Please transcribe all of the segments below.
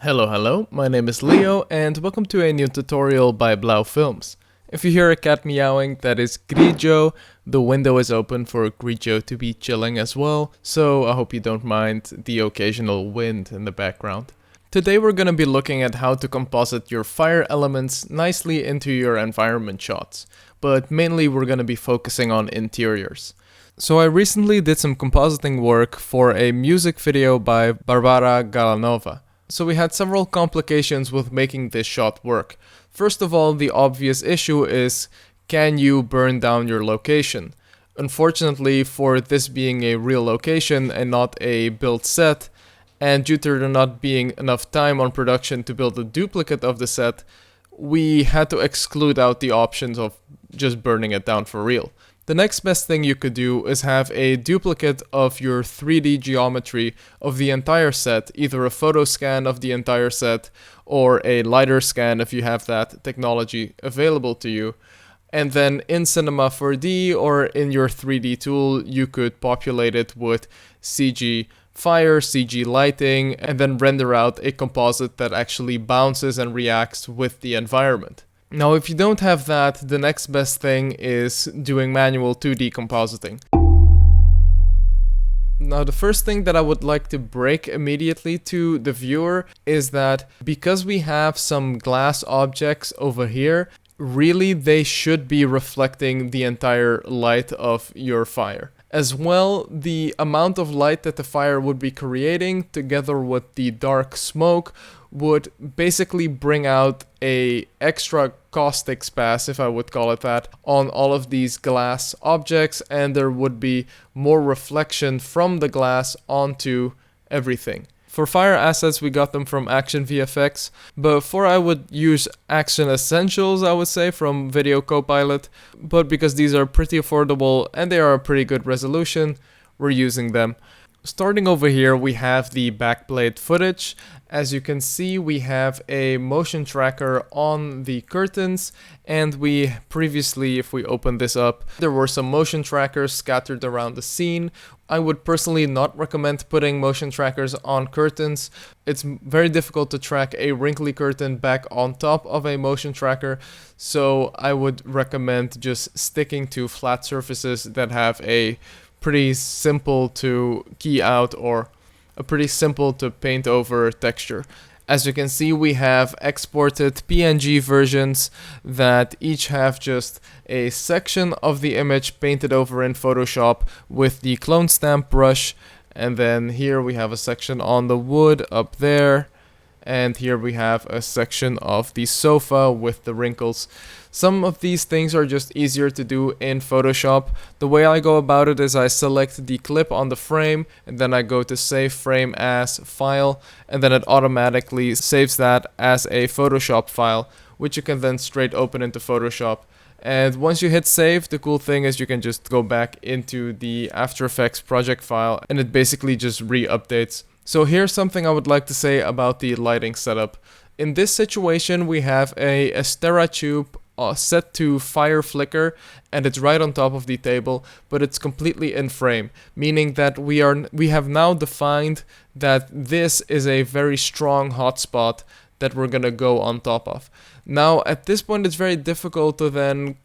Hello, my name is Leo and welcome to a new tutorial by Blauw Films. If you hear a cat meowing, that is Grigio. The window is open for Grigio to be chilling as well, so I hope you don't mind the occasional wind in the background. Today we're going to be looking at how to composite your fire elements nicely into your environment shots, but mainly we're going to be focusing on interiors. So I recently did some compositing work for a music video by Varvara Galanova. So we had several complications with making this shot work. First of all, the obvious issue is, can you burn down your location? Unfortunately, for this being a real location and not a built set, and due to there not being enough time on production to build a duplicate of the set, we had to exclude out the options of just burning it down for real. The next best thing you could do is have a duplicate of your 3D geometry of the entire set, either a photo scan of the entire set or a LiDAR scan if you have that technology available to you. And then in Cinema 4D or in your 3D tool, you could populate it with CG fire, CG lighting, and then render out a composite that actually bounces and reacts with the environment. Now, if you don't have that, the next best thing is doing manual 2D compositing. Now, the first thing that I would like to break immediately to the viewer is that because we have some glass objects over here, really they should be reflecting the entire light of your fire. As well, the amount of light that the fire would be creating together with the dark smoke would basically bring out a extra caustic spas, if I would call it that, on all of these glass objects, and there would be more reflection from the glass onto everything. For fire assets, we got them from Action VFX. Before I would use Action Essentials, I would say, from Video Copilot. But because these are pretty affordable and they are a pretty good resolution, we're using them. Starting over here, we have the backplate footage. As you can see, we have a motion tracker on the curtains, and we previously, if we open this up, there were some motion trackers scattered around the scene. I would personally not recommend putting motion trackers on curtains. It's very difficult to track a wrinkly curtain back on top of a motion tracker, so I would recommend just sticking to flat surfaces that have a pretty simple to key out or a pretty simple to paint over texture. As you can see, we have exported PNG versions that each have just a section of the image painted over in Photoshop with the clone stamp brush, and then here we have a section on the wood up there, and here we have a section of the sofa with the wrinkles. Some of these things are just easier to do in Photoshop. The way I go about it is I select the clip on the frame, and then I go to Save Frame As File, and then it automatically saves that as a Photoshop file, which you can then straight open into Photoshop. And once you hit save, the cool thing is you can just go back into the After Effects project file, and it basically just re-updates. So here's something I would like to say about the lighting setup. In this situation, we have a Astera tube set to fire flicker, and it's right on top of the table, but it's completely in frame, meaning that we have now defined that this is a very strong hotspot that we're gonna go on top of. Now, at this point, it's very difficult to then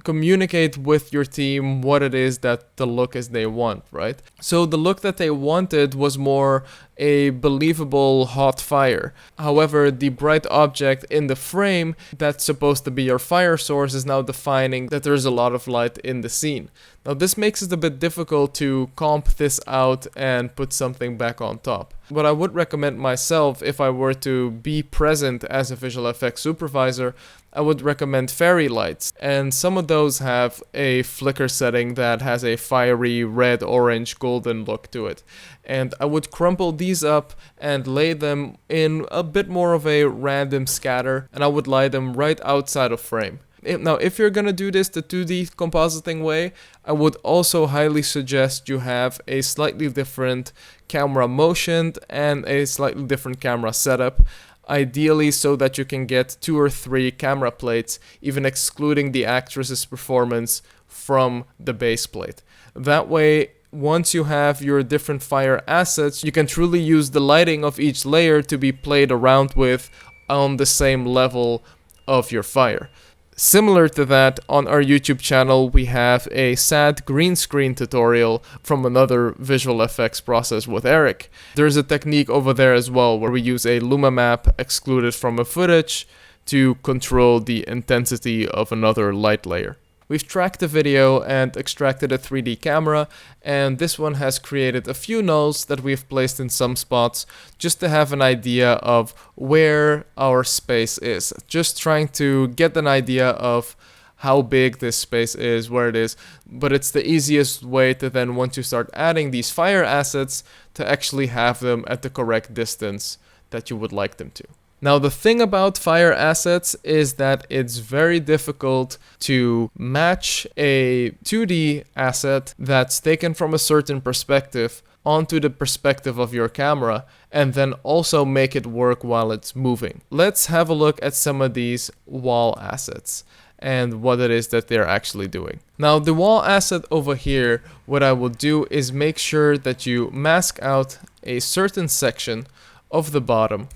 communicate with your team what it is that the look is they want, right? So the look that they wanted was more a believable hot fire. However, the bright object in the frame that's supposed to be your fire source is now defining that there's a lot of light in the scene. Now this makes it a bit difficult to comp this out and put something back on top. What I would recommend myself if I were to be present as a visual effects supervisor, I would recommend fairy lights, and some of those have a flicker setting that has a fiery red, orange, golden look to it. And I would crumple these up and lay them in a bit more of a random scatter, and I would light them right outside of frame. Now, if you're gonna do this the 2D compositing way, I would also highly suggest you have a slightly different camera motion and a slightly different camera setup. Ideally so that you can get 2 or 3 camera plates, even excluding the actress's performance from the base plate. That way, once you have your different fire assets, you can truly use the lighting of each layer to be played around with on the same level of your fire. Similar to that, on our YouTube channel, we have a sad green screen tutorial from another visual effects process with Eric. There's a technique over there as well where we use a Luma map excluded from a footage to control the intensity of another light layer. We've tracked the video and extracted a 3D camera, and this one has created a few nulls that we've placed in some spots just to have an idea of where our space is. Just trying to get an idea of how big this space is, where it is, but it's the easiest way to then, once you start adding these fire assets, to actually have them at the correct distance that you would like them to. Now, the thing about fire assets is that it's very difficult to match a 2D asset that's taken from a certain perspective onto the perspective of your camera and then also make it work while it's moving. Let's have a look at some of these wall assets and what it is that they're actually doing. Now, the wall asset over here, what I will do is make sure that you mask out a certain section of the bottom.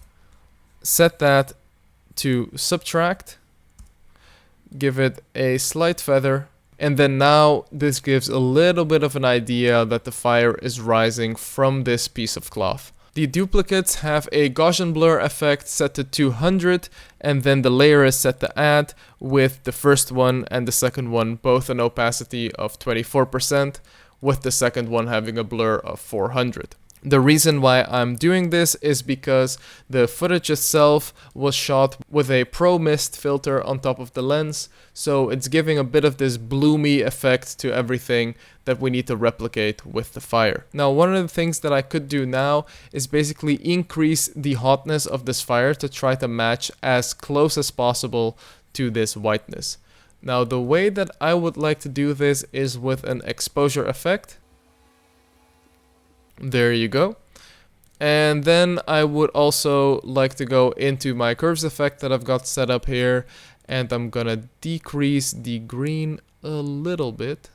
Set that to subtract, give it a slight feather, and then now this gives a little bit of an idea that the fire is rising from this piece of cloth. The duplicates have a Gaussian blur effect set to 200, and then the layer is set to add with the first one and the second one both an opacity of 24%, with the second one having a blur of 400. The reason why I'm doing this is because the footage itself was shot with a Pro Mist filter on top of the lens, so it's giving a bit of this bloomy effect to everything that we need to replicate with the fire. Now, one of the things that I could do now is basically increase the hotness of this fire to try to match as close as possible to this whiteness. Now, the way that I would like to do this is with an exposure effect. There you go. And then I would also like to go into my curves effect that I've got set up here, and I'm gonna decrease the green a little bit.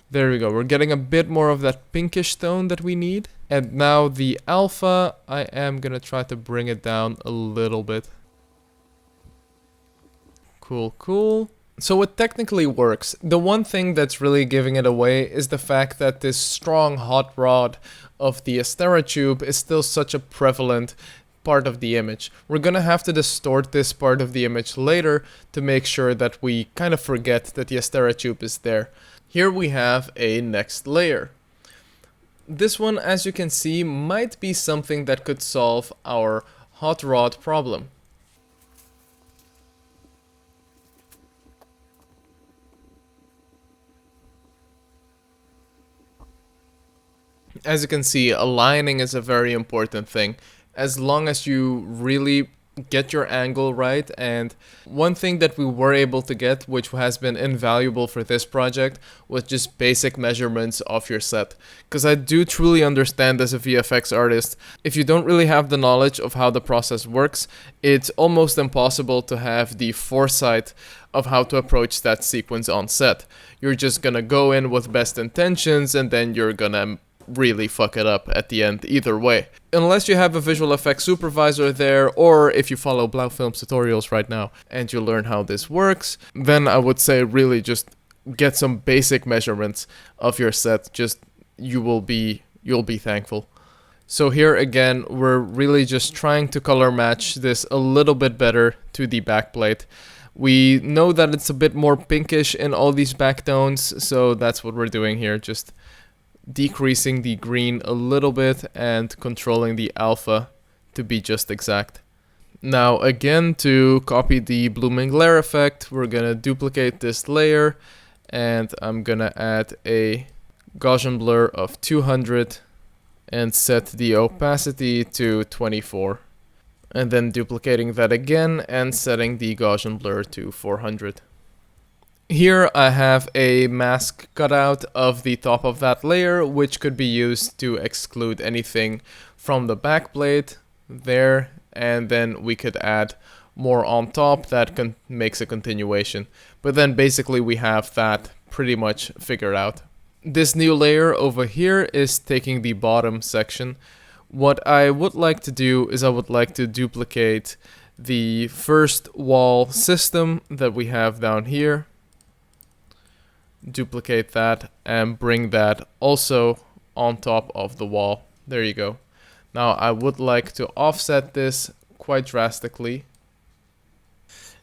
There we go. We're getting a bit more of that pinkish tone that we need. And now the alpha, I am gonna try to bring it down a little bit. Cool, cool. So it technically works. The one thing that's really giving it away is the fact that this strong hot rod of the Astera tube is still such a prevalent part of the image. We're gonna have to distort this part of the image later to make sure that we kind of forget that the Astera tube is there. Here we have a next layer. This one, as you can see, might be something that could solve our hot rod problem. As you can see, aligning is a very important thing, as long as you really get your angle right. And one thing that we were able to get, which has been invaluable for this project, was just basic measurements of your set. Because I do truly understand as a VFX artist, if you don't really have the knowledge of how the process works, it's almost impossible to have the foresight of how to approach that sequence on set. You're just gonna go in with best intentions and then you're gonna really fuck it up at the end either way. Unless you have a visual effects supervisor there, or if you follow Blauw Films tutorials right now and you learn how this works, then I would say really just get some basic measurements of your set. Just you'll be thankful. So here again, we're really just trying to color match this a little bit better to the backplate. We know that it's a bit more pinkish in all these backtones, so that's what we're doing here, just decreasing the green a little bit and controlling the alpha to be just exact. Now again, to copy the blooming glare effect, we're gonna duplicate this layer and I'm gonna add a Gaussian blur of 200 and set the opacity to 24. And then duplicating that again and setting the Gaussian blur to 400. Here I have a mask cutout of the top of that layer, which could be used to exclude anything from the backplate there, and then we could add more on top that makes a continuation. But then basically we have that pretty much figured out. This new layer over here is taking the bottom section. What I would like to do is I would like to duplicate the first wall system that we have down here. Duplicate that and bring that also on top of the wall. There you go. Now I would like to offset this quite drastically.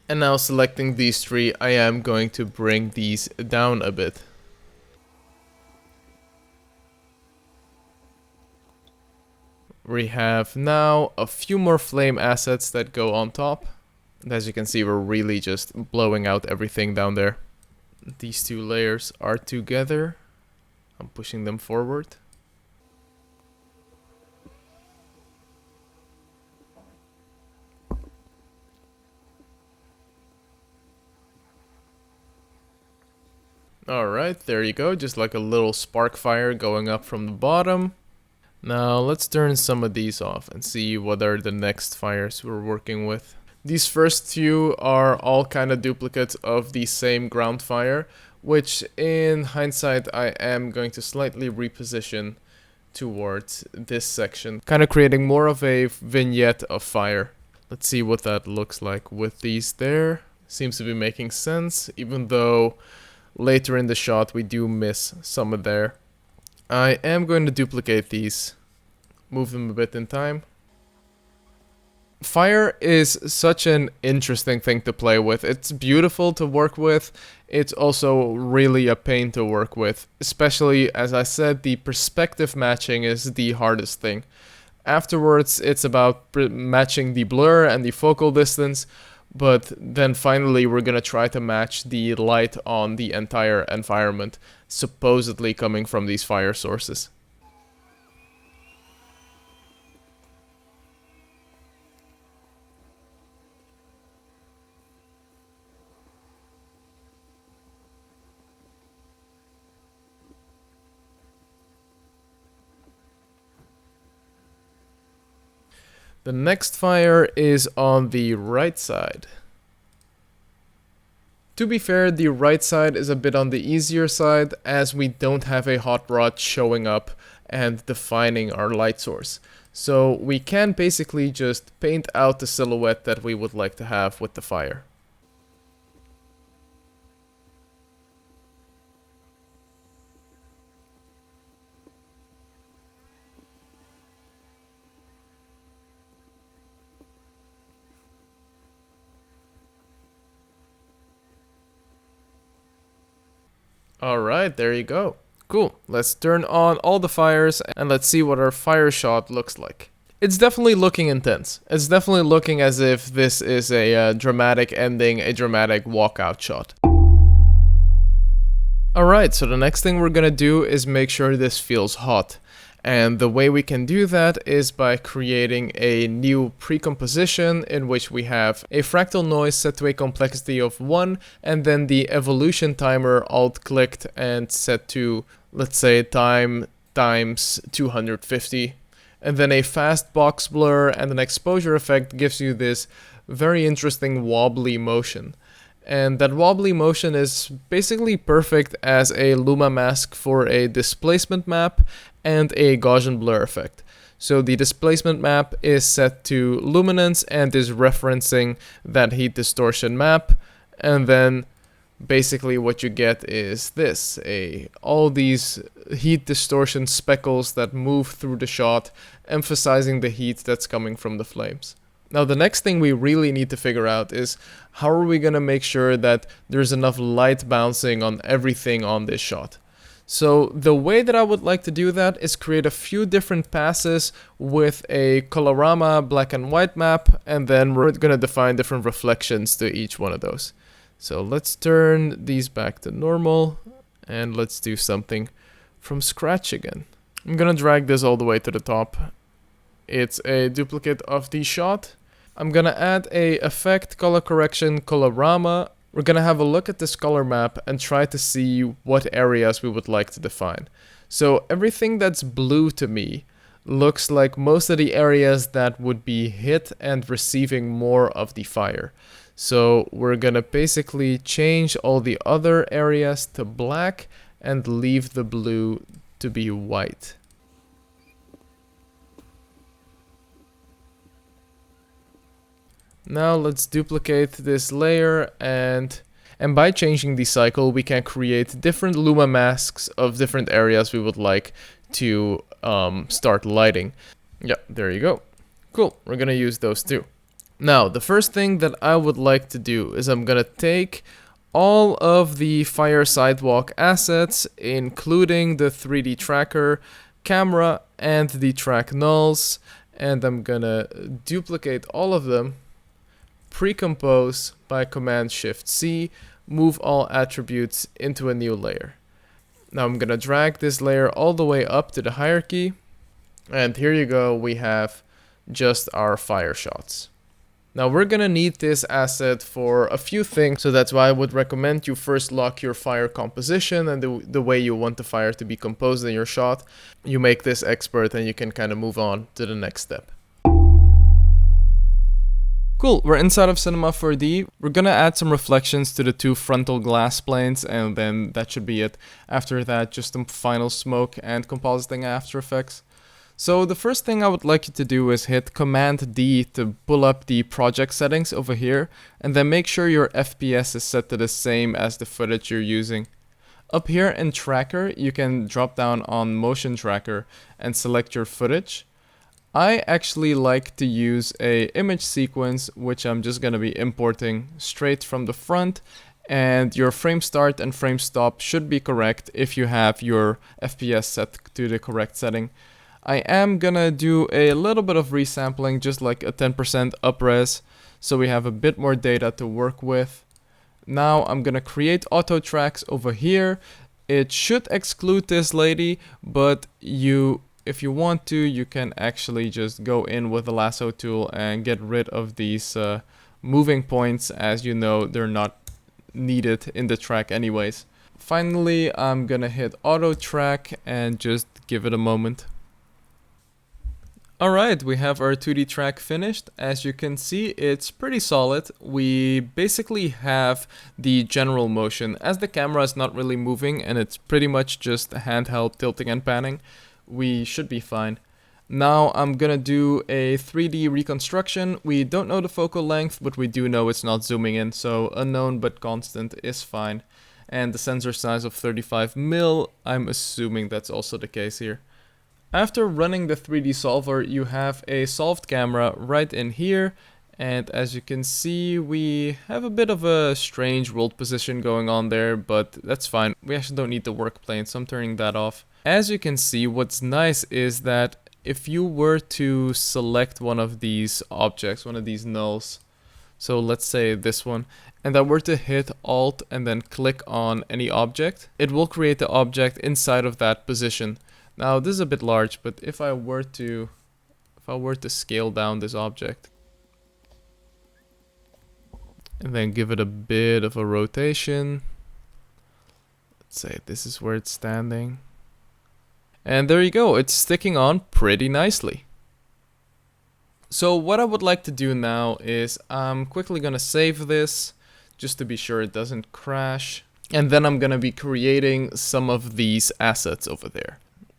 And now selecting these three, I am going to bring these down a bit. We have now a few more flame assets that go on top. And as you can see, we're really just blowing out everything down there. These two layers are together. I'm pushing them forward. Alright, there you go, just like a little spark fire going up from the bottom. Now let's turn some of these off and see what are the next fires we're working with. These first two are all kind of duplicates of the same ground fire, which in hindsight I am going to slightly reposition towards this section, kind of creating more of a vignette of fire. Let's see what that looks like with these there. Seems to be making sense, even though later in the shot we do miss some of there. I am going to duplicate these, move them a bit in time. Fire is such an interesting thing to play with. It's beautiful to work with. It's also really a pain to work with. Especially, as I said, the perspective matching is the hardest thing. Afterwards, it's about matching the blur and the focal distance. But then finally we're gonna try to match the light on the entire environment, supposedly coming from these fire sources. The next fire is on the right side. To be fair, the right side is a bit on the easier side, as we don't have a hot rod showing up and defining our light source. So we can basically just paint out the silhouette that we would like to have with the fire. Alright, there you go. Cool, let's turn on all the fires and let's see what our fire shot looks like. It's definitely looking intense. It's definitely looking as if this is a dramatic ending, a dramatic walkout shot. Alright, so the next thing we're gonna do is make sure this feels hot. And the way we can do that is by creating a new pre-composition in which we have a fractal noise set to a complexity of 1 and then the evolution timer alt-clicked and set to, let's say, time times 250. And then a fast box blur and an exposure effect gives you this very interesting wobbly motion. And that wobbly motion is basically perfect as a Luma Mask for a displacement map and a Gaussian blur effect. So the displacement map is set to luminance and is referencing that heat distortion map, and then basically what you get is this, all these heat distortion speckles that move through the shot, emphasizing the heat that's coming from the flames. Now the next thing we really need to figure out is how are we going to make sure that there's enough light bouncing on everything on this shot. So the way that I would like to do that is create a few different passes with a Colorama black and white map, and then we're going to define different reflections to each one of those. So let's turn these back to normal and let's do something from scratch again. I'm going to drag this all the way to the top. It's a duplicate of the shot. I'm gonna add a effect color correction Colorama. We're gonna have a look at this color map and try to see what areas we would like to define. So everything that's blue to me looks like most of the areas that would be hit and receiving more of the fire. So we're gonna basically change all the other areas to black and leave the blue to be white. Now let's duplicate this layer, and by changing the cycle we can create different Luma masks of different areas we would like to start lighting. Yeah, there you go. Cool, we're gonna use those too. Now the first thing that I would like to do is I'm gonna take all of the fire sidewalk assets, including the 3D tracker, camera, and the track nulls, and I'm gonna duplicate all of them, pre-compose by Command-Shift-C, move all attributes into a new layer. Now I'm gonna drag this layer all the way up to the hierarchy, and here you go, we have just our fire shots. Now we're gonna need this asset for a few things, so that's why I would recommend you first lock your fire composition and the way you want the fire to be composed in your shot. You make this expert and you can kind of move on to the next step. Cool, we're inside of Cinema 4D. We're gonna add some reflections to the two frontal glass planes, and then that should be it. After that, just some final smoke and compositing After Effects. So the first thing I would like you to do is hit Command D to pull up the project settings over here, and then make sure your FPS is set to the same as the footage you're using. Up here in Tracker, you can drop down on Motion Tracker and select your footage. I actually like to use a image sequence, which I'm just going to be importing straight from the front, and your frame start and frame stop should be correct if you have your FPS set to the correct setting. I am gonna do a little bit of resampling, just like a 10% upres, so we have a bit more data to work with. Now I'm gonna create auto tracks over here. It should exclude this lady, but if you want to, you can actually just go in with the lasso tool and get rid of these moving points. As you know, they're not needed in the track anyways. Finally, I'm gonna hit auto track and just give it a moment. Alright, we have our 2D track finished. As you can see, it's pretty solid. We basically have the general motion. As the camera is not really moving and it's pretty much just handheld tilting and panning, we should be fine. Now I'm gonna do a 3D reconstruction. We don't know the focal length, but we do know it's not zooming in, so unknown but constant is fine. And the sensor size of 35mm, I'm assuming that's also the case here. After running the 3D solver, you have a solved camera right in here, and as you can see, we have a bit of a strange world position going on there, but that's fine. We actually don't need the work plane, so I'm turning that off. As you can see, what's nice is that if you were to select one of these objects, one of these nulls, so let's say this one, and I were to hit Alt and then click on any object, it will create the object inside of that position. Now this is a bit large, but if I were to scale down this object and then give it a bit of a rotation, let's say this is where it's standing, and there you go, it's sticking on pretty nicely. So what I would like to do now is I'm quickly gonna save this just to be sure it doesn't crash, and then I'm gonna be creating some of these assets over there.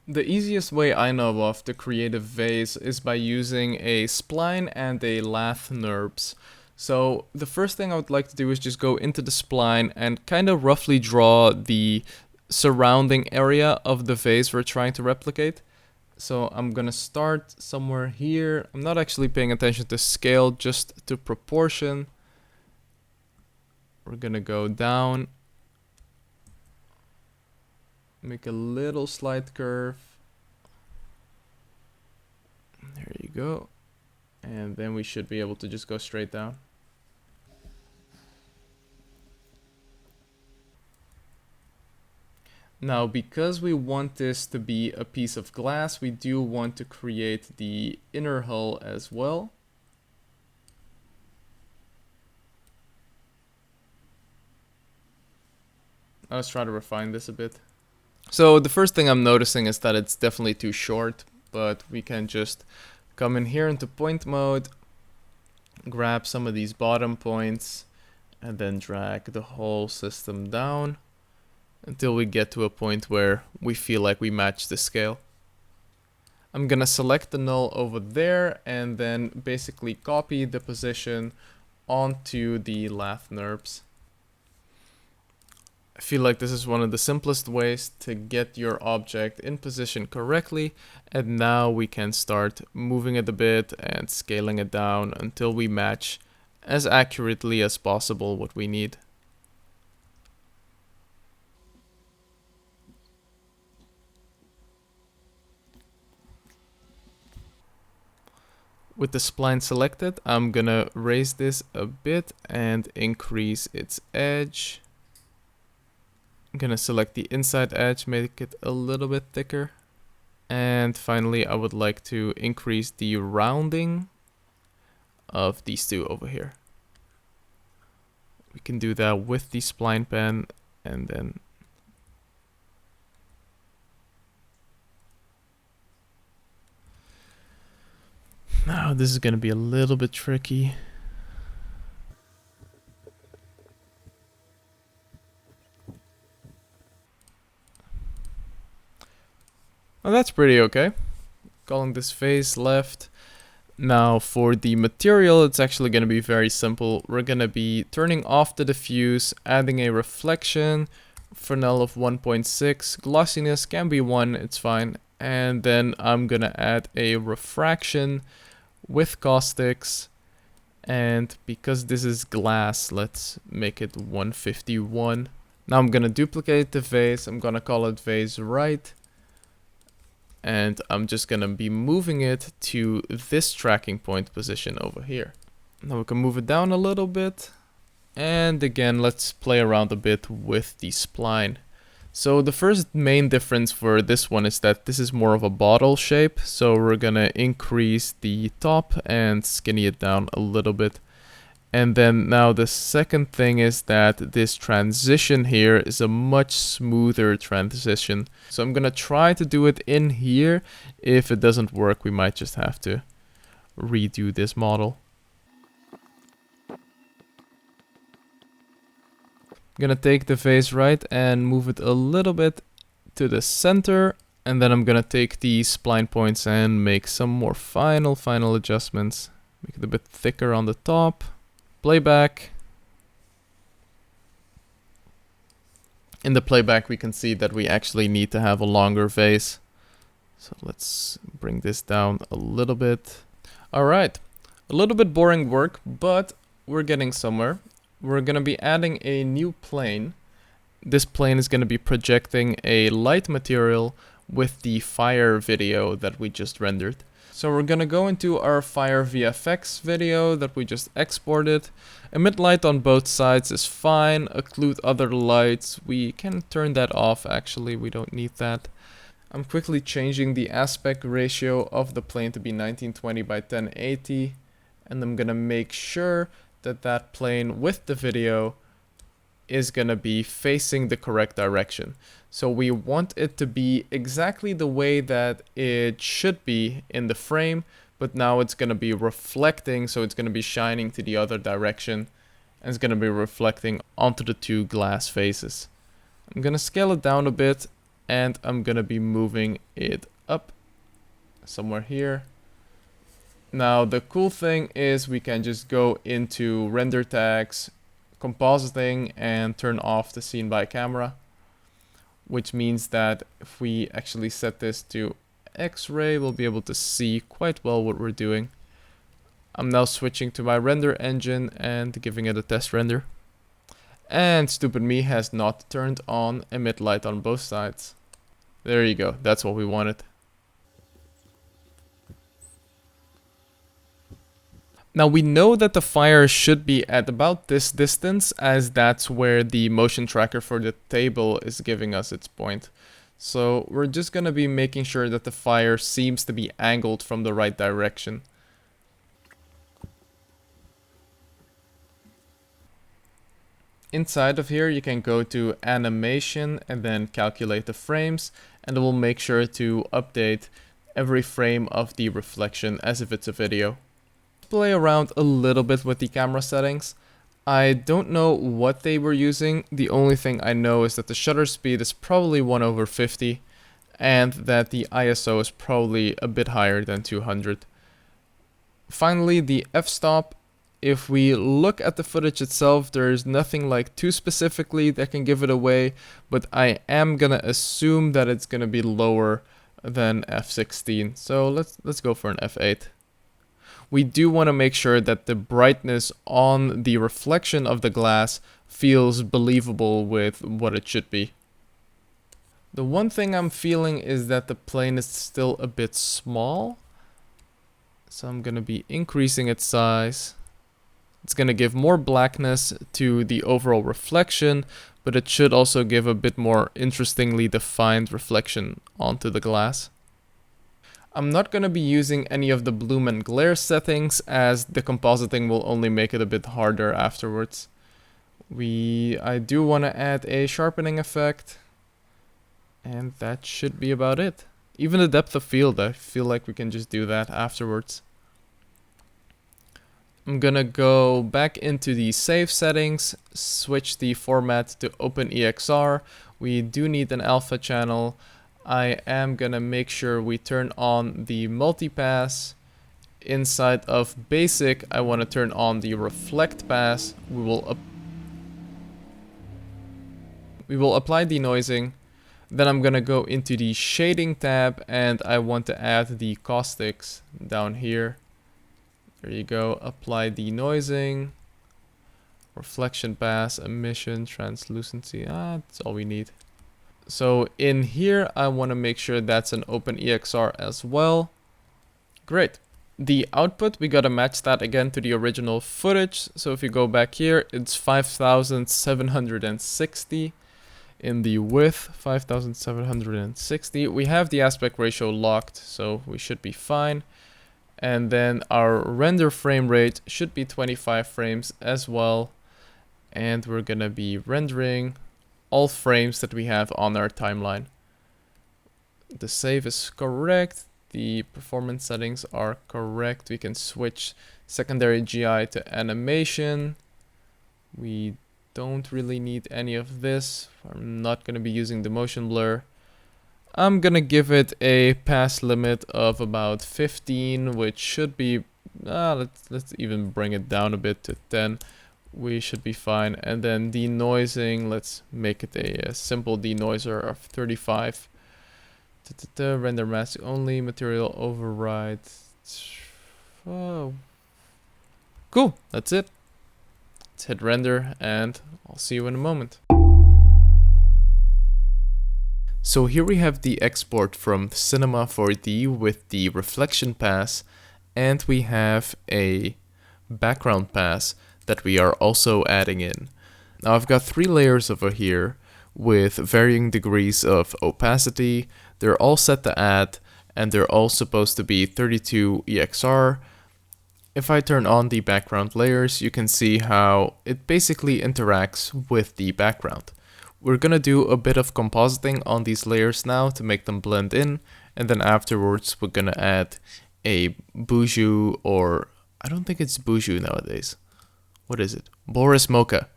The easiest way I know of to create a vase is by using a spline and a lathe NURBS. So the first thing I would like to do is just go into the spline and kind of roughly draw the surrounding area of the vase we're trying to replicate. So I'm gonna start somewhere here. I'm not actually paying attention to scale, just to proportion. We're gonna go down. Make a little slight curve. There you go. And then we should be able to just go straight down. Now, because we want this to be a piece of glass, we do want to create the inner hull as well. Let's try to refine this a bit. So the first thing I'm noticing is that it's definitely too short, but we can just come in here into point mode, grab some of these bottom points, and then drag the whole system down. until we get to a point where we feel like we match the scale. I'm gonna select the null over there and then basically copy the position onto the lath NURBS. I feel like this is one of the simplest ways to get your object in position correctly, and now we can start moving it a bit and scaling it down until we match as accurately as possible what we need. With the spline selected, I'm gonna raise this a bit and increase its edge. I'm gonna select the inside edge, make it a little bit thicker. And finally, I would like to increase the rounding of these two over here. We can do that with the spline pen and then now this is gonna be a little bit tricky. Well, that's pretty okay. Calling this face left. Now for the material, it's actually going to be very simple. We're going to be turning off the diffuse, adding a reflection, Fresnel of 1.6, glossiness can be 1, it's fine. And then I'm going to add a refraction with caustics. And because this is glass, let's make it 151. Now I'm going to duplicate the vase. I'm going to call it vase right. And I'm just going to be moving it to this tracking point position over here. Now we can move it down a little bit. And again, let's play around a bit with the spline. So the first main difference for this one is that this is more of a bottle shape. So we're going to increase the top and skinny it down a little bit. And then now the second thing is that this transition here is a much smoother transition. So I'm gonna try to do it in here. If it doesn't work, we might just have to redo this model. I'm gonna take the face right and move it a little bit to the center. And then I'm gonna take the spline points and make some more final adjustments. Make it a bit thicker on the top. Playback. In the playback we can see that we actually need to have a longer vase. So let's bring this down a little bit. Alright, a little bit boring work, but we're getting somewhere. We're going to be adding a new plane. This plane is going to be projecting a light material with the fire video that we just rendered. So we're gonna go into our Fire VFX video that we just exported. Emit light on both sides is fine. Occlude other lights. We can turn that off actually, we don't need that. I'm quickly changing the aspect ratio of the plane to be 1920 by 1080. And I'm gonna make sure that that plane with the video is gonna be facing the correct direction. So we want it to be exactly the way that it should be in the frame, but now it's gonna be reflecting, so it's gonna be shining to the other direction, and it's gonna be reflecting onto the two glass faces. I'm gonna scale it down a bit, and I'm gonna be moving it up somewhere here. Now the cool thing is we can just go into render tags, compositing, and turn off the scene by camera, which means that if we actually set this to X-ray, we'll be able to see quite well what we're doing. I'm now switching to my render engine and giving it a test render. And stupid me has not turned on emit light on both sides. There you go, that's what we wanted. Now we know that the fire should be at about this distance, as that's where the motion tracker for the table is giving us its point. So we're just going to be making sure that the fire seems to be angled from the right direction. Inside of here you can go to animation and then calculate the frames, and it will make sure to update every frame of the reflection as if it's a video. Play around a little bit with the camera settings. I don't know what they were using. The only thing I know is that the shutter speed is probably 1/50 and that the ISO is probably a bit higher than 200. Finally, the f-stop. If we look at the footage itself, there's nothing like too specifically that can give it away, but I am gonna assume that it's gonna be lower than f16. So let's go for an f8. We do want to make sure that the brightness on the reflection of the glass feels believable with what it should be. The one thing I'm feeling is that the plane is still a bit small. So I'm going to be increasing its size. It's going to give more blackness to the overall reflection, but it should also give a bit more interestingly defined reflection onto the glass. I'm not going to be using any of the bloom and glare settings, as the compositing will only make it a bit harder afterwards. I do want to add a sharpening effect, and that should be about it. Even the depth of field, I feel like we can just do that afterwards. I'm gonna go back into the save settings, switch the format to OpenEXR. We do need an alpha channel. I am gonna make sure we turn on the multipass. Inside of basic, I want to turn on the reflect pass. We will apply denoising. Then I'm gonna go into the shading tab and I want to add the caustics down here. There you go. Apply denoising, reflection pass, emission, translucency. That's all we need. So in here, I want to make sure that's an OpenEXR as well. Great. The output, we got to match that again to the original footage. So if you go back here, it's 5760 in the width, 5760. We have the aspect ratio locked, so we should be fine. And then our render frame rate should be 25 frames as well. And we're going to be rendering all frames that we have on our timeline. The save is correct. The performance settings are correct. We can switch secondary GI to animation. We don't really need any of this. I'm not going to be using the motion blur. I'm going to give it a pass limit of about 15, which should be, let's even bring it down a bit to 10. We should be fine. And then denoising, let's make it a simple denoiser of 35. Render mask only, material override. Oh. Cool, that's it. Let's hit render and I'll see you in a moment. So here we have the export from Cinema 4D with the reflection pass, and we have a background pass that we are also adding in. Now I've got 3 layers over here with varying degrees of opacity. They're all set to add, and they're all supposed to be 32 EXR. If I turn on the background layers, you can see how it basically interacts with the background. We're gonna do a bit of compositing on these layers now to make them blend in, and then afterwards we're gonna add a Boujou, or I don't think it's Boujou nowadays. What is it? Boris Mocha.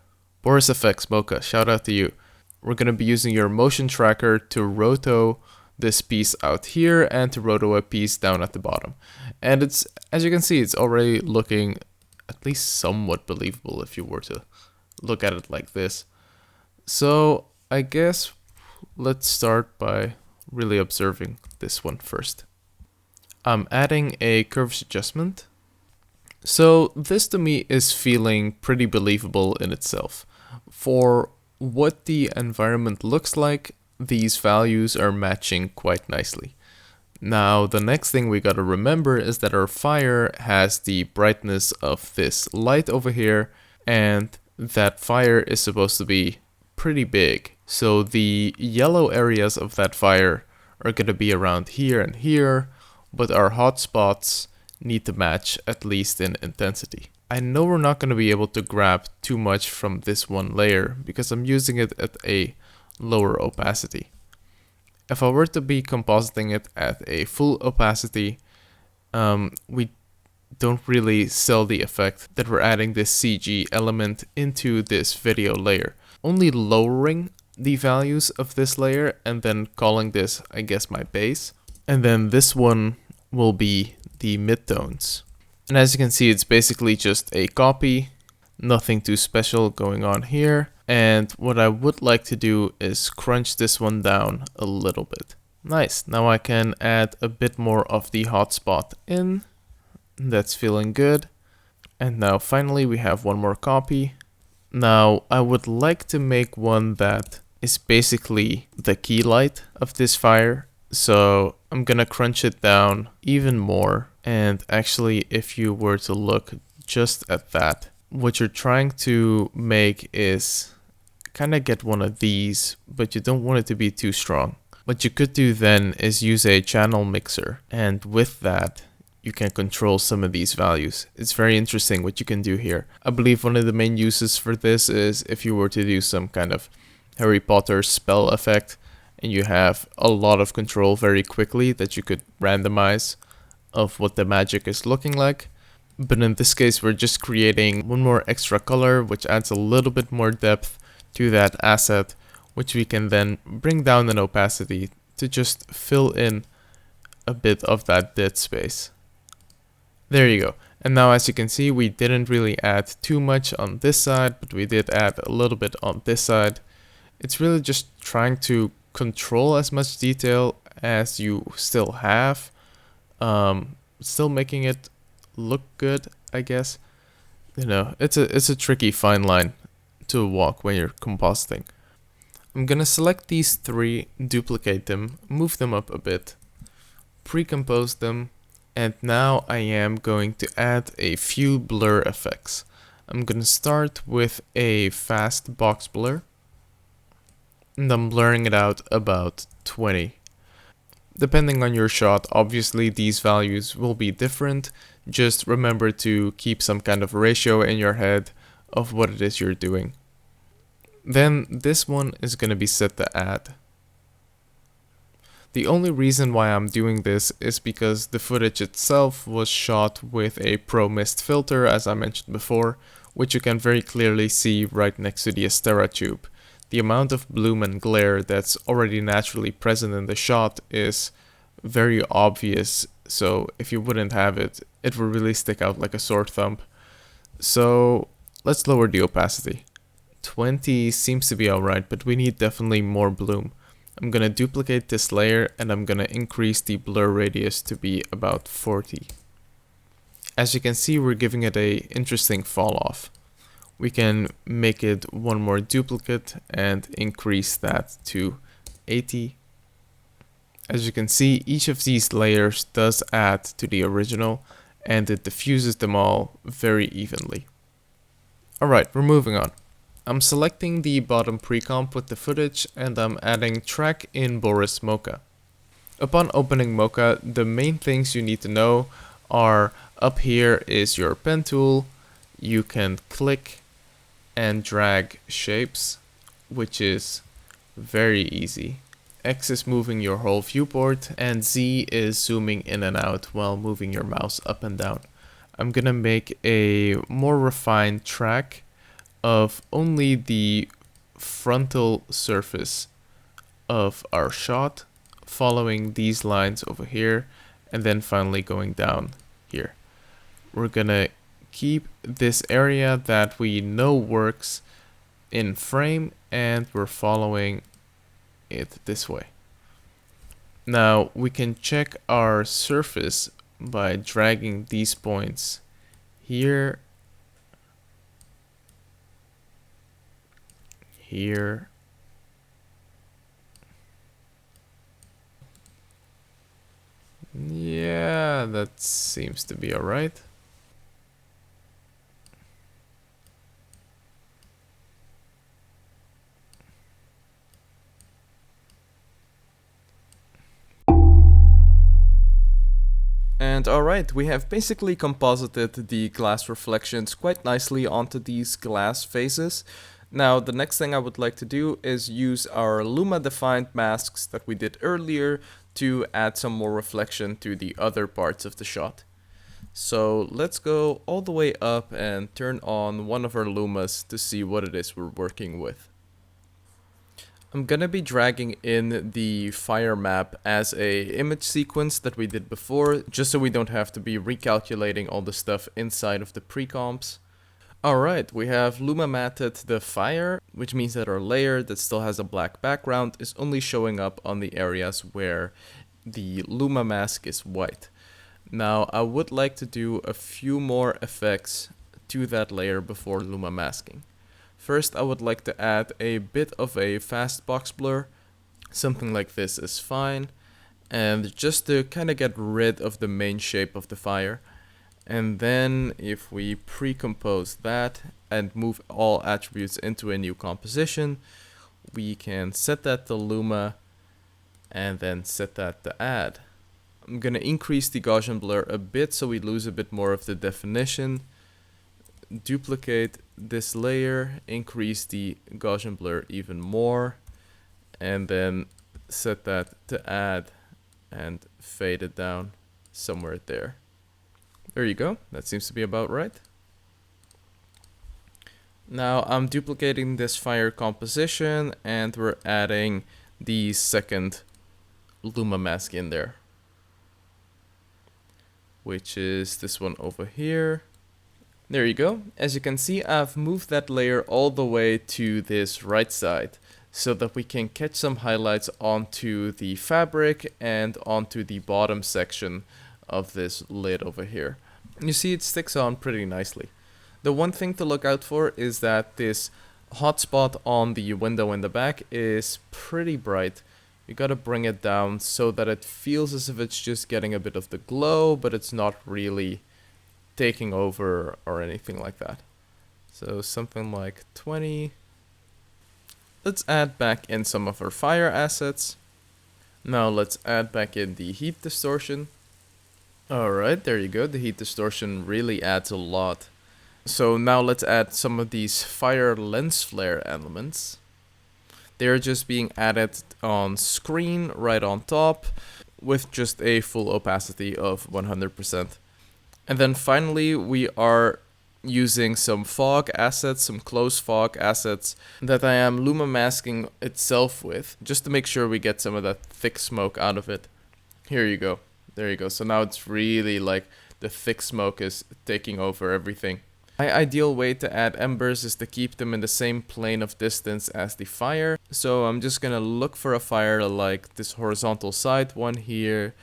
Boris FX Mocha, shout out to you. We're gonna be using your motion tracker to roto this piece out here and to roto a piece down at the bottom. And it's, as you can see, it's already looking at least somewhat believable if you were to look at it like this. So I guess let's start by really observing this one first. I'm adding a curves adjustment. So this to me is feeling pretty believable in itself. For what the environment looks like, these values are matching quite nicely. Now the next thing we gotta remember is that our fire has the brightness of this light over here, and that fire is supposed to be pretty big. So the yellow areas of that fire are going to be around here and here, but our hotspots need to match at least in intensity. I know we're not going to be able to grab too much from this one layer because I'm using it at a lower opacity. If I were to be compositing it at a full opacity, we don't really sell the effect that we're adding this CG element into this video layer. Only lowering the values of this layer and then calling this, I guess, my base. And then this one will be the midtones. And as you can see, it's basically just a copy, nothing too special going on here. And what I would like to do is crunch this one down a little bit. Nice, now I can add a bit more of the hotspot in. That's feeling good. And now finally we have one more copy. Now I would like to make one that is basically the key light of this fire. So I'm gonna crunch it down even more. And actually, if you were to look just at that, what you're trying to make is kind of get one of these, but you don't want it to be too strong. What you could do then is use a channel mixer, and with that you can control some of these values. It's very interesting what you can do here. I believe one of the main uses for this is if you were to do some kind of Harry Potter spell effect and you have a lot of control very quickly that you could randomize of what the magic is looking like. But in this case, we're just creating one more extra color, which adds a little bit more depth to that asset, which we can then bring down in opacity to just fill in a bit of that dead space. There you go. And now as you can see, we didn't really add too much on this side, but we did add a little bit on this side. It's really just trying to control as much detail as you still have. Still making it look good, I guess. You know, it's a tricky fine line to walk when you're compositing. I'm gonna select these three, duplicate them, move them up a bit, pre-compose them, and now I am going to add a few blur effects. I'm gonna start with a fast box blur, and I'm blurring it out about 20. Depending on your shot, obviously these values will be different. Just remember to keep some kind of ratio in your head of what it is you're doing. Then this one is going to be set to add. The only reason why I'm doing this is because the footage itself was shot with a Pro Mist filter, as I mentioned before, which you can very clearly see right next to the Astera tube. The amount of bloom and glare that's already naturally present in the shot is very obvious, so if you wouldn't have it, it would really stick out like a sore thumb. So let's lower the opacity. 20 seems to be alright, but we need definitely more bloom. I'm gonna duplicate this layer and I'm gonna increase the blur radius to be about 40. As you can see, we're giving it a interesting fall off. We can make it one more duplicate and increase that to 80. As you can see, each of these layers does add to the original and it diffuses them all very evenly. Alright, we're moving on. I'm selecting the bottom pre-comp with the footage and I'm adding track in Boris Mocha. Upon opening Mocha, the main things you need to know are up here is your pen tool. You can click and drag shapes, which is very easy. X is moving your whole viewport and Z is zooming in and out while moving your mouse up and down. I'm gonna make a more refined track of only the frontal surface of our shot, following these lines over here and then finally going down here. We're gonna keep this area that we know works in frame and we're following it this way. Now we can check our surface by dragging these points here, here, yeah, that seems to be alright. And alright, we have basically composited the glass reflections quite nicely onto these glass faces. Now the next thing I would like to do is use our Luma defined masks that we did earlier to add some more reflection to the other parts of the shot. So let's go all the way up and turn on one of our Lumas to see what it is we're working with. I'm gonna be dragging in the fire map as a image sequence that we did before, just so we don't have to be recalculating all the stuff inside of the pre-comps. Alright, we have Luma matted the fire, which means that our layer that still has a black background is only showing up on the areas where the Luma Mask is white. Now, I would like to do a few more effects to that layer before Luma masking. First, I would like to add a bit of a fast box blur. Something like this is fine. And just to kind of get rid of the main shape of the fire. And then if we pre-compose that and move all attributes into a new composition, we can set that to Luma and then set that to add. I'm going to increase the Gaussian blur a bit so we lose a bit more of the definition. Duplicate this layer, increase the Gaussian blur even more, and then set that to add and fade it down somewhere there. There you go, that seems to be about right. Now I'm duplicating this fire composition and we're adding the second Luma mask in there, which is this one over here. There you go. As you can see, I've moved that layer all the way to this right side so that we can catch some highlights onto the fabric and onto the bottom section of this lid over here. You see it sticks on pretty nicely. The one thing to look out for is that this hotspot on the window in the back is pretty bright. You gotta bring it down so that it feels as if it's just getting a bit of the glow, but it's not really taking over or anything like that. So something like 20. Let's add back in some of our fire assets. Now let's add back in the heat distortion. Alright, there you go. The heat distortion really adds a lot. So now let's add some of these fire lens flare elements. They're just being added on screen right on top with just a full opacity of 100%. And then finally, we are using some fog assets, some close fog assets that I am Luma masking itself with, just to make sure we get some of that thick smoke out of it. Here you go. There you go. So now it's really like the thick smoke is taking over everything. My ideal way to add embers is to keep them in the same plane of distance as the fire. So I'm just gonna look for a fire like this horizontal side one here.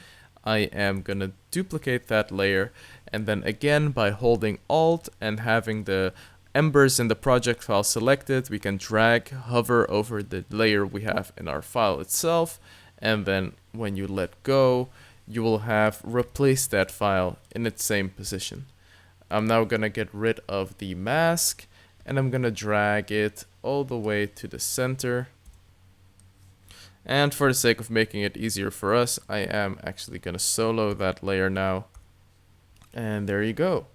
I am gonna duplicate that layer, and then again by holding Alt and having the embers in the project file selected, we can drag, hover over the layer we have in our file itself, and then when you let go, you will have replaced that file in its same position. I'm now gonna get rid of the mask, and I'm gonna drag it all the way to the center. And for the sake of making it easier for us, I am actually going to solo that layer now. And there you go.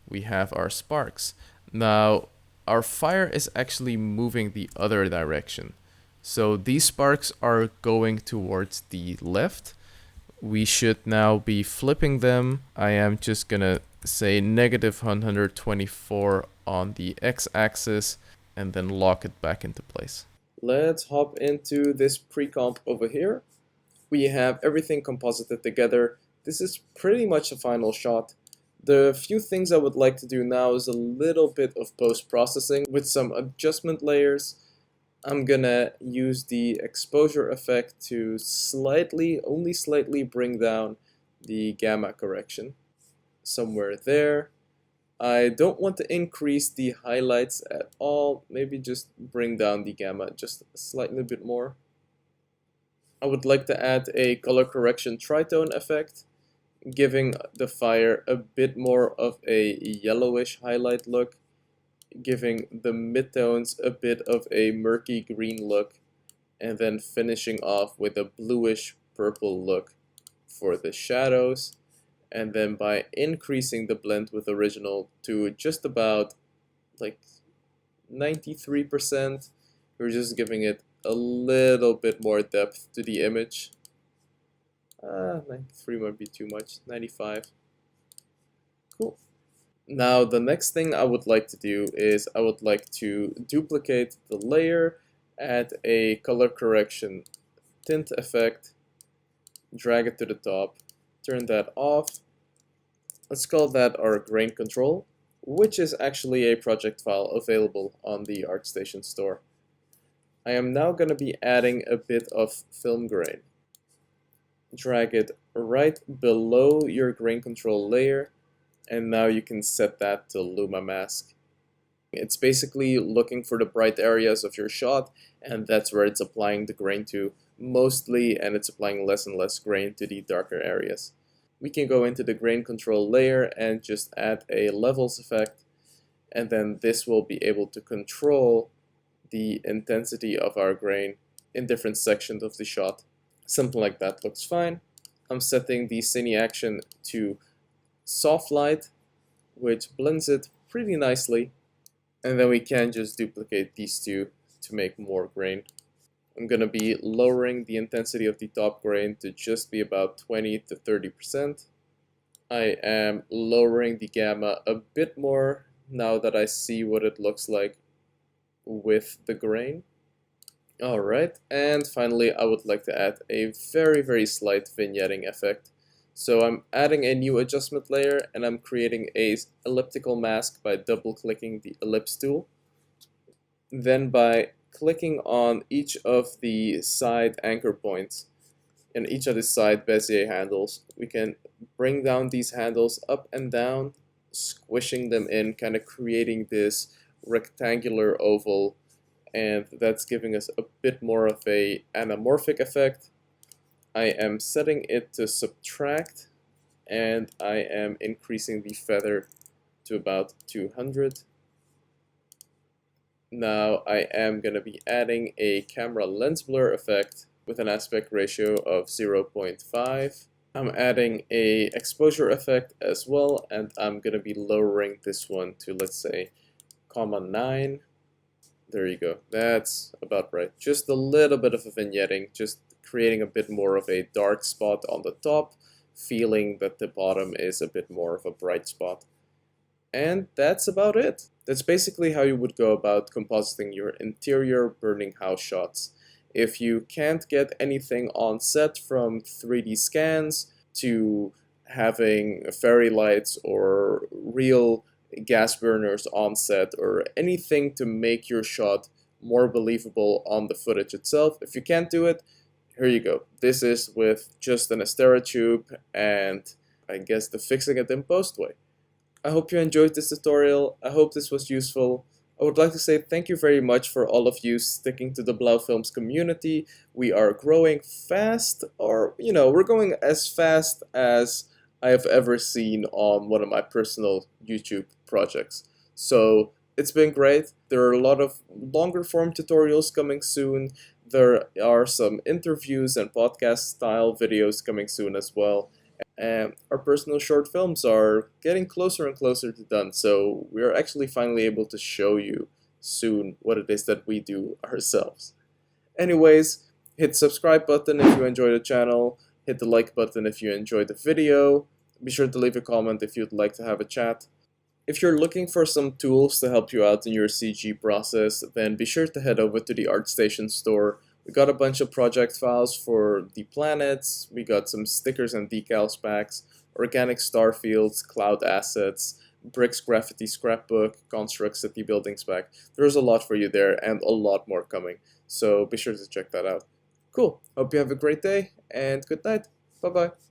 We have our sparks. Now, our fire is actually moving the other direction. So these sparks are going towards the left. We should now be flipping them. I am just going to say negative 124 on the x-axis and then lock it back into place. Let's hop into this pre-comp over here. We have everything composited together. This is pretty much a final shot. The few things I would like to do now is a little bit of post-processing with some adjustment layers. I'm gonna use the exposure effect to only slightly bring down the gamma correction. Somewhere there. I don't want to increase the highlights at all, maybe just bring down the gamma just a slightly bit more. I would like to add a color correction tritone effect, giving the fire a bit more of a yellowish highlight look, giving the midtones a bit of a murky green look, and then finishing off with a bluish purple look for the shadows. And then by increasing the blend with original to just about like 93%, we're just giving it a little bit more depth to the image. 93 might be too much, 95. Cool. Now the next thing I would like to do is I would like to duplicate the layer, add a color correction tint effect, drag it to the top, turn that off. Let's call that our grain control, which is actually a project file available on the ArtStation store. I am now going to be adding a bit of film grain. Drag it right below your grain control layer, and now you can set that to Luma Mask. It's basically looking for the bright areas of your shot, and that's where it's applying the grain to mostly, and it's applying less and less grain to the darker areas. We can go into the grain control layer and just add a levels effect, and then this will be able to control the intensity of our grain in different sections of the shot. Something like that looks fine. I'm setting the cine action to soft light, which blends it pretty nicely, and then we can just duplicate these two to make more grain. I'm going to be lowering the intensity of the top grain to just be about 20 to 30%. I am lowering the gamma a bit more now that I see what it looks like with the grain. Alright, and finally I would like to add a very slight vignetting effect. So I'm adding a new adjustment layer, and I'm creating a elliptical mask by double clicking the ellipse tool. Then by clicking on each of the side anchor points and each of the side Bezier handles, we can bring down these handles up and down, squishing them in, kind of creating this rectangular oval, and that's giving us a bit more of a anamorphic effect. I am setting it to subtract, and I am increasing the feather to about 200. Now I am going to be adding a camera lens blur effect with an aspect ratio of 0.5. I'm adding a exposure effect as well, and I'm going to be lowering this one to, let's say, 0.9. There you go. That's about right. Just a little bit of a vignetting, just creating a bit more of a dark spot on the top, feeling that the bottom is a bit more of a bright spot. And that's about it. That's basically how you would go about compositing your interior burning house shots. If you can't get anything on set, from 3D scans to having fairy lights or real gas burners on set, or anything to make your shot more believable on the footage itself, if you can't do it, here you go. This is with just an Astera tube and I guess the fixing it in post way. I hope you enjoyed this tutorial. I hope this was useful. I would like to say thank you very much for all of you sticking to the Blauw Films community. We are growing fast, or we're going as fast as I have ever seen on one of my personal YouTube projects. So it's been great. There are a lot of longer form tutorials coming soon. There are some interviews and podcast style videos coming soon as well. And our personal short films are getting closer and closer to done, so we are actually finally able to show you soon what it is that we do ourselves. Anyways, hit the subscribe button if you enjoy the channel, hit the like button if you enjoyed the video, be sure to leave a comment if you'd like to have a chat. If you're looking for some tools to help you out in your CG process, then be sure to head over to the ArtStation store. We got a bunch of project files for the planets, we got some stickers and decals packs, organic star fields, cloud assets, bricks graffiti scrapbook, construct city buildings pack. There's a lot for you there and a lot more coming, so be sure to check that out. Cool, hope you have a great day and good night. Bye bye.